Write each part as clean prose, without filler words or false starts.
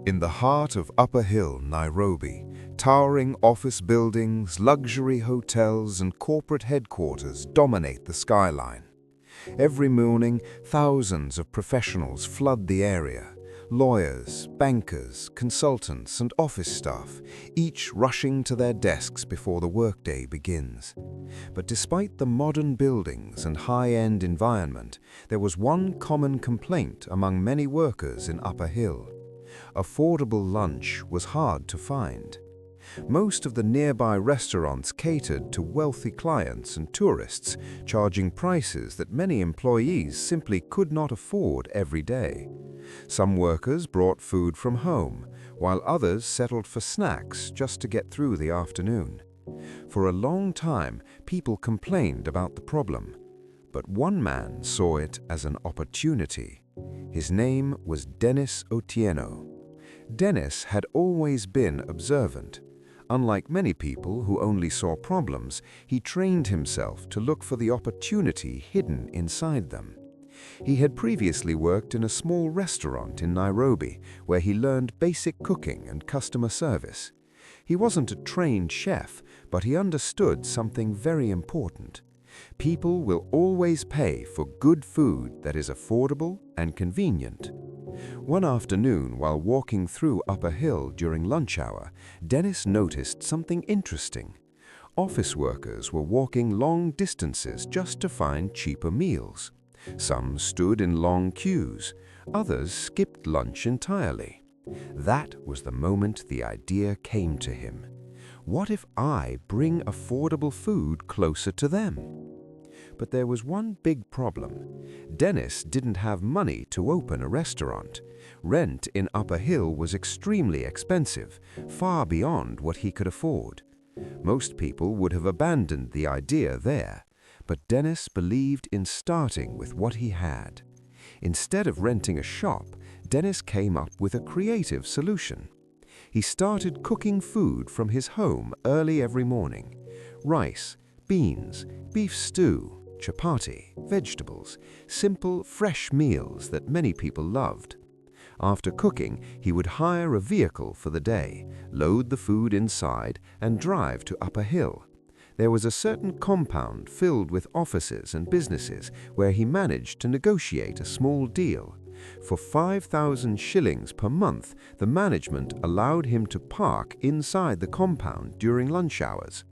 In the heart of Upperhill, Nairobi, towering office buildings, luxury hotels, and corporate headquarters dominate the skyline. Every morning, thousands of professionals flood the area. Lawyers, bankers, consultants, and office staff, each rushing to their desks before the workday begins. But despite the modern buildings and high-end environment, there was one common complaint among many workers in Upperhill. Affordable lunch was hard to find. Most of the nearby restaurants catered to wealthy clients and tourists, charging prices that many employees simply could not afford every day. Some workers brought food from home, while others settled for snacks just to get through the afternoon. For a long time, people complained about the problem, but one man saw it as an opportunity. His name was Dennis Otieno. Dennis had always been observant. Unlike many people who only saw problems, he trained himself to look for the opportunity hidden inside them. He had previously worked in a small restaurant in Nairobi, where he learned basic cooking and customer service. He wasn't a trained chef, but he understood something very important. People will always pay for good food that is affordable and convenient. One afternoon, while walking through Upperhill during lunch hour, Dennis noticed something interesting. Office workers were walking long distances just to find cheaper meals. Some stood in long queues, others skipped lunch entirely. That was the moment the idea came to him. What if I bring affordable food closer to them? But there was one big problem. Dennis didn't have money to open a restaurant. Rent in Upperhill was extremely expensive, far beyond what he could afford. Most people would have abandoned the idea there, but Dennis believed in starting with what he had. Instead of renting a shop, Dennis came up with a creative solution. He started cooking food from his home early every morning. Rice, beans, beef stew, chapati, vegetables, simple, fresh meals that many people loved. After cooking, he would hire a vehicle for the day, load the food inside, and drive to Upperhill. There was a certain compound filled with offices and businesses where he managed to negotiate a small deal. For 5,000 shillings per month, the management allowed him to park inside the compound during lunch hours.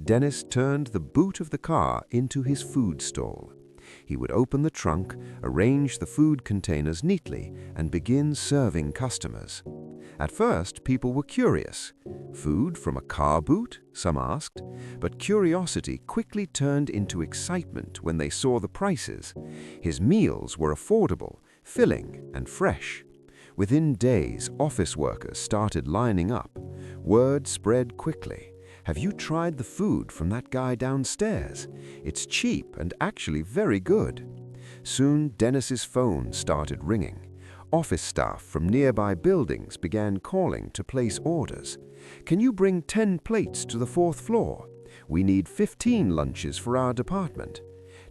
Dennis turned the boot of the car into his food stall. He would open the trunk, arrange the food containers neatly, and begin serving customers. At first, people were curious. Food from a car boot? Some asked. But curiosity quickly turned into excitement when they saw the prices. His meals were affordable, filling, and fresh. Within days, office workers started lining up. Word spread quickly. Have you tried the food from that guy downstairs? It's cheap and actually very good. Soon, Dennis's phone started ringing. Office staff from nearby buildings began calling to place orders. Can you bring 10 plates to the 4th floor? We need 15 lunches for our department.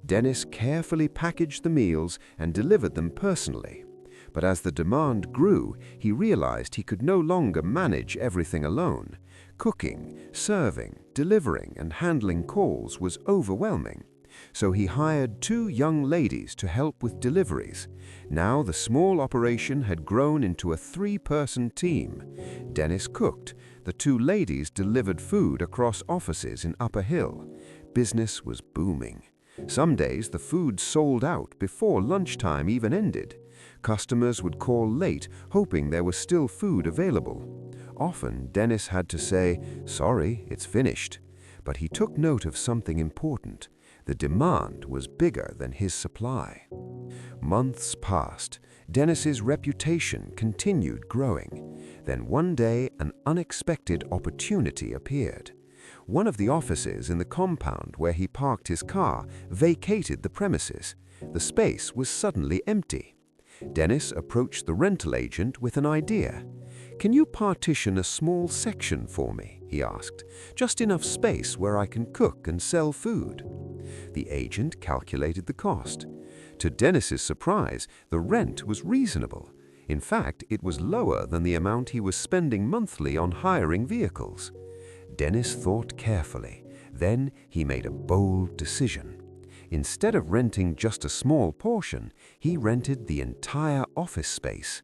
Dennis carefully packaged the meals and delivered them personally. But as the demand grew, he realized he could no longer manage everything alone. Cooking, serving, delivering, and handling calls was overwhelming. So he hired 2 young ladies to help with deliveries. Now the small operation had grown into a 3-person team. Dennis cooked. The 2 ladies delivered food across offices in Upperhill. Business was booming. Some days the food sold out before lunchtime even ended. Customers would call late, hoping there was still food available. Often, Dennis had to say, "Sorry, it's finished." But he took note of something important. The demand was bigger than his supply. Months passed. Dennis's reputation continued growing. Then one day, an unexpected opportunity appeared. One of the offices in the compound where he parked his car vacated the premises. The space was suddenly empty. Dennis approached the rental agent with an idea. "Can you partition a small section for me?" he asked. "Just enough space where I can cook and sell food." The agent calculated the cost. To Dennis's surprise, the rent was reasonable. In fact, it was lower than the amount he was spending monthly on hiring vehicles. Dennis thought carefully. Then he made a bold decision. Instead of renting just a small portion, he rented the entire office space.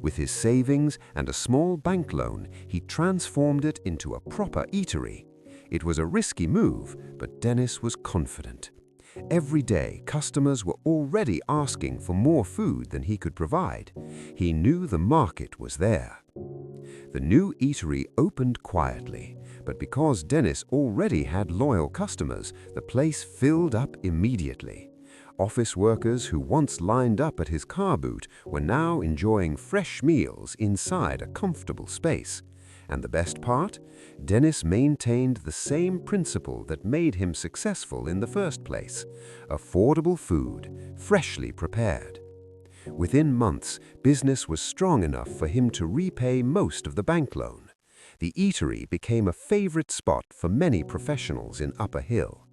With his savings and a small bank loan, he transformed it into a proper eatery. It was a risky move, but Dennis was confident. Every day, customers were already asking for more food than he could provide. He knew the market was there. The new eatery opened quietly, but because Dennis already had loyal customers, the place filled up immediately. Office workers who once lined up at his car boot were now enjoying fresh meals inside a comfortable space. And the best part? Dennis maintained the same principle that made him successful in the first place: affordable food, freshly prepared. Within months, business was strong enough for him to repay most of the bank loan. The eatery became a favorite spot for many professionals in Upperhill.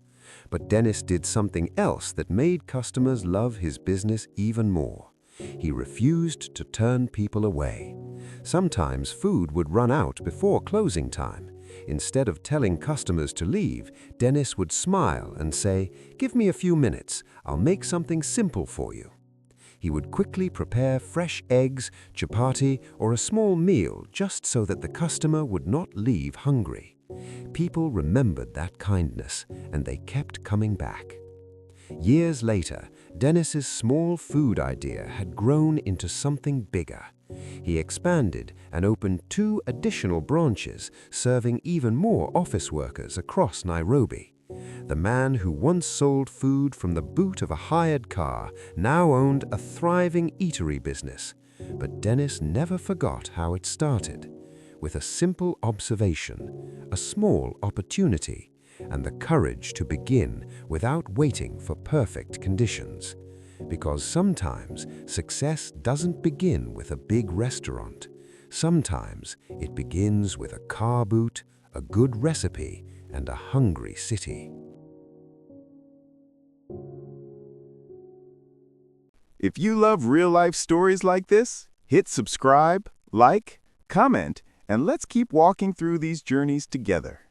But Dennis did something else that made customers love his business even more. He refused to turn people away. Sometimes food would run out before closing time. Instead of telling customers to leave, Dennis would smile and say, "Give me a few minutes, I'll make something simple for you." He would quickly prepare fresh eggs, chapati, or a small meal just so that the customer would not leave hungry. People remembered that kindness, and they kept coming back. Years later, Dennis's small food idea had grown into something bigger. He expanded and opened 2 additional branches, serving even more office workers across Nairobi. The man who once sold food from the boot of a hired car now owned a thriving eatery business. But Dennis never forgot how it started. With a simple observation, a small opportunity, and the courage to begin without waiting for perfect conditions. Because sometimes success doesn't begin with a big restaurant. Sometimes it begins with a car boot, a good recipe, and a hungry city. If you love real-life stories like this, hit subscribe, like, comment, and let's keep walking through these journeys together.